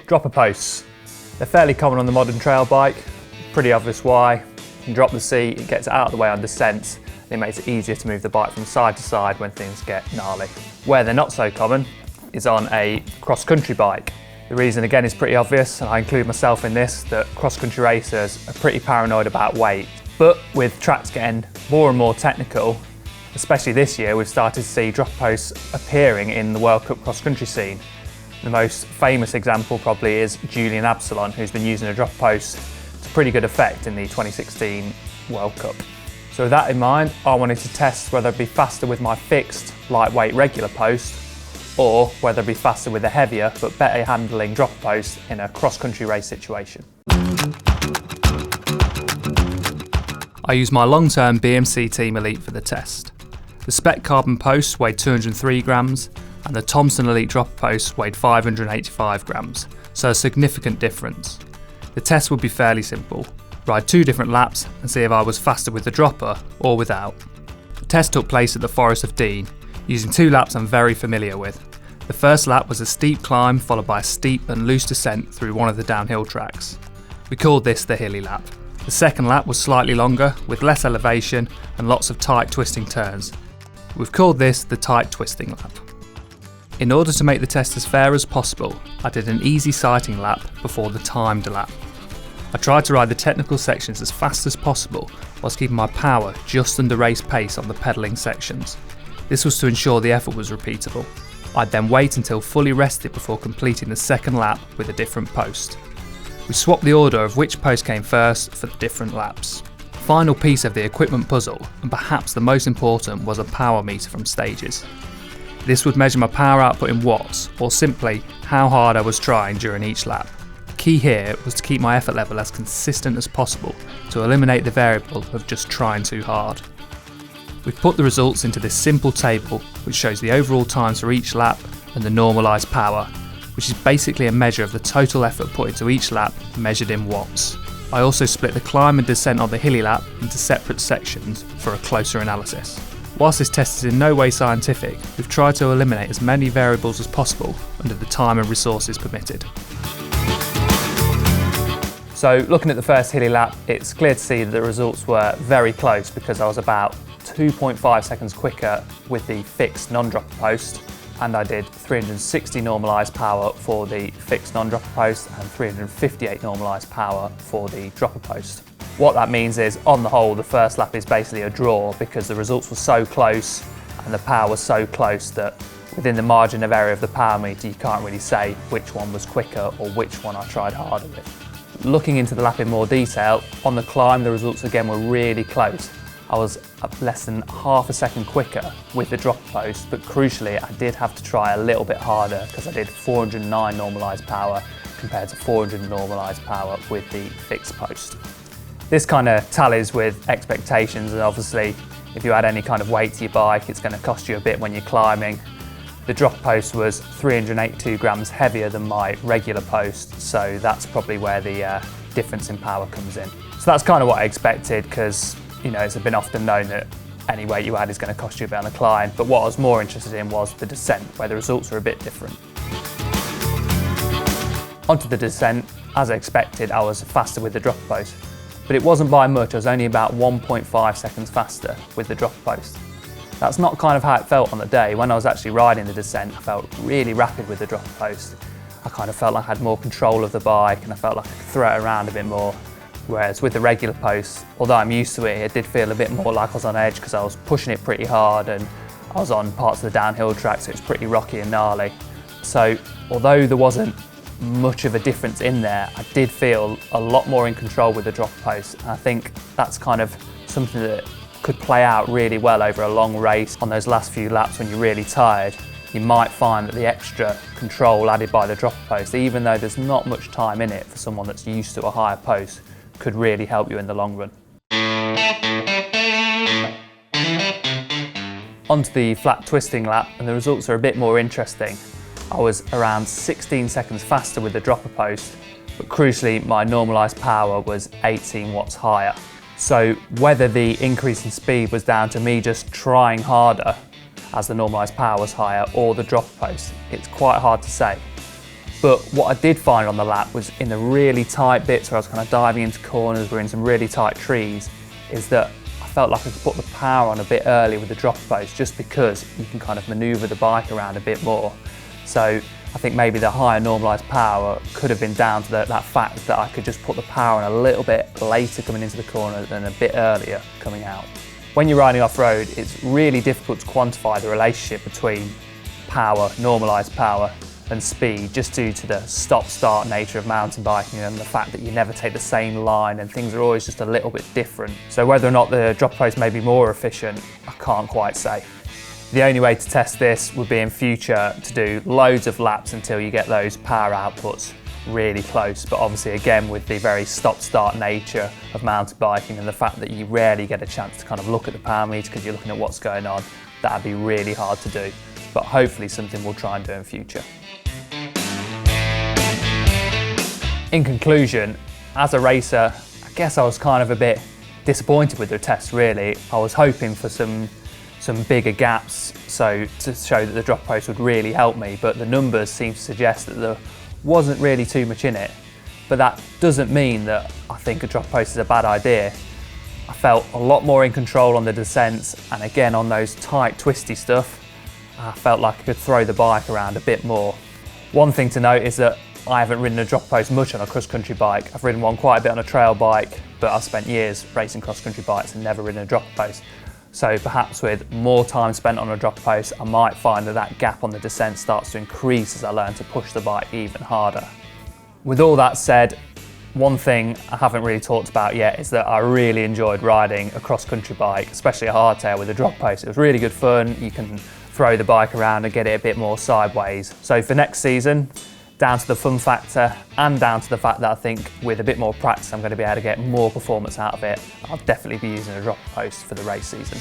Dropper posts. They're fairly common on the modern trail bike. Pretty obvious why. You can drop the seat, it gets it out of the way on descent, and it makes it easier to move the bike from side to side when things get gnarly. Where they're not so common is on a cross-country bike. The reason again is pretty obvious, and I include myself in this, that cross-country racers are pretty paranoid about weight. But with tracks getting more and more technical, especially this year, we've started to see drop posts appearing in the World Cup cross-country scene. The most famous example probably is Julien Absalon, who's been using a drop post to pretty good effect in the 2016 World Cup. So with that in mind, I wanted to test whether I'd be faster with my fixed, lightweight regular post, or whether I'd be faster with a heavier but better handling drop post in a cross-country race situation. I used my long-term BMC Team Elite for the test. The Spec Carbon post weighed 203 grams and the Thomson Elite Dropper post weighed 585 grams, so a significant difference. The test would be fairly simple. Ride 2 different laps and see if I was faster with the dropper or without. The test took place at the Forest of Dean, using 2 laps I'm very familiar with. The first lap was a steep climb followed by a steep and loose descent through one of the downhill tracks. We called this the hilly lap. The second lap was slightly longer, with less elevation and lots of tight twisting turns. We've called this the tight twisting lap. In order to make the test as fair as possible, I did an easy sighting lap before the timed lap. I tried to ride the technical sections as fast as possible whilst keeping my power just under race pace on the pedalling sections. This was to ensure the effort was repeatable. I'd then wait until fully rested before completing the second lap with a different post. We swapped the order of which post came first for the different laps. The final piece of the equipment puzzle, and perhaps the most important, was a power meter from Stages. This would measure my power output in watts, or simply how hard I was trying during each lap. The key here was to keep my effort level as consistent as possible to eliminate the variable of just trying too hard. We've put the results into this simple table which shows the overall times for each lap and the normalised power, which is basically a measure of the total effort put into each lap measured in watts. I also split the climb and descent on the hilly lap into separate sections for a closer analysis. Whilst this test is in no way scientific, we've tried to eliminate as many variables as possible under the time and resources permitted. So looking at the first hilly lap, it's clear to see that the results were very close because I was about 2.5 seconds quicker with the fixed non-dropper post, and I did 360 normalised power for the fixed non-dropper post and 358 normalised power for the dropper post. What that means is, on the whole, the first lap is basically a draw because the results were so close and the power was so close that within the margin of error of the power meter you can't really say which one was quicker or which one I tried harder with. Looking into the lap in more detail, on the climb the results again were really close. I was less than half a second quicker with the drop post, but crucially I did have to try a little bit harder because I did 409 normalised power compared to 400 normalised power with the fixed post. This kind of tallies with expectations, and obviously if you add any kind of weight to your bike it's going to cost you a bit when you're climbing. The drop post was 382 grams heavier than my regular post, so that's probably where the difference in power comes in. So that's kind of what I expected because, you know, it's been often known that any weight you add is going to cost you a bit on the climb, but what I was more interested in was the descent, where the results were a bit different. Onto the descent, as I expected, I was faster with the drop post, but it wasn't by much. I was only about 1.5 seconds faster with the drop post. That's not kind of how it felt on the day. When I was actually riding the descent, I felt really rapid with the drop post. I kind of felt like I had more control of the bike and I felt like I could throw it around a bit more. Whereas with the regular post, although I'm used to it, it did feel a bit more like I was on edge because I was pushing it pretty hard and I was on parts of the downhill track, so it's pretty rocky and gnarly. So although there wasn't much of a difference in there, I did feel a lot more in control with the drop post. And I think that's kind of something that could play out really well over a long race. On those last few laps when you're really tired, you might find that the extra control added by the drop post, even though there's not much time in it for someone that's used to a higher post, could really help you in the long run. Onto the flat twisting lap, and the results are a bit more interesting. I was around 16 seconds faster with the dropper post, but crucially my normalised power was 18 watts higher. So whether the increase in speed was down to me just trying harder as the normalised power was higher or the dropper post, it's quite hard to say. But what I did find on the lap was in the really tight bits where I was kind of diving into corners, we're in some really tight trees, is that I felt like I could put the power on a bit early with the dropper post, just because you can kind of manoeuvre the bike around a bit more. So I think maybe the higher normalised power could have been down to that fact that I could just put the power on a little bit later coming into the corner than a bit earlier coming out. When you're riding off-road, it's really difficult to quantify the relationship between power, normalised power, and speed, just due to the stop-start nature of mountain biking and the fact that you never take the same line and things are always just a little bit different. So whether or not the drop post may be more efficient, I can't quite say. The only way to test this would be in future to do loads of laps until you get those power outputs really close. But obviously, again, with the very stop-start nature of mountain biking and the fact that you rarely get a chance to kind of look at the power meter because you're looking at what's going on, that'd be really hard to do. But hopefully something we'll try and do in future. In conclusion, as a racer, I guess I was kind of a bit disappointed with the test, really. I was hoping for some bigger gaps, so to show that the drop post would really help me, but the numbers seem to suggest that there wasn't really too much in it. But that doesn't mean that I think a drop post is a bad idea. I felt a lot more in control on the descents, and again on those tight, twisty stuff, I felt like I could throw the bike around a bit more. One thing to note is that I haven't ridden a drop post much on a cross-country bike. I've ridden one quite a bit on a trail bike, but I've spent years racing cross-country bikes and never ridden a drop post. So perhaps with more time spent on a drop post, I might find that gap on the descent starts to increase as I learn to push the bike even harder. With all that said, one thing I haven't really talked about yet is that I really enjoyed riding a cross-country bike, especially a hardtail with a drop post. It was really good fun. You can throw the bike around and get it a bit more sideways. So for next season, down to the fun factor and down to the fact that I think with a bit more practice I'm going to be able to get more performance out of it, I'll definitely be using a drop post for the race season.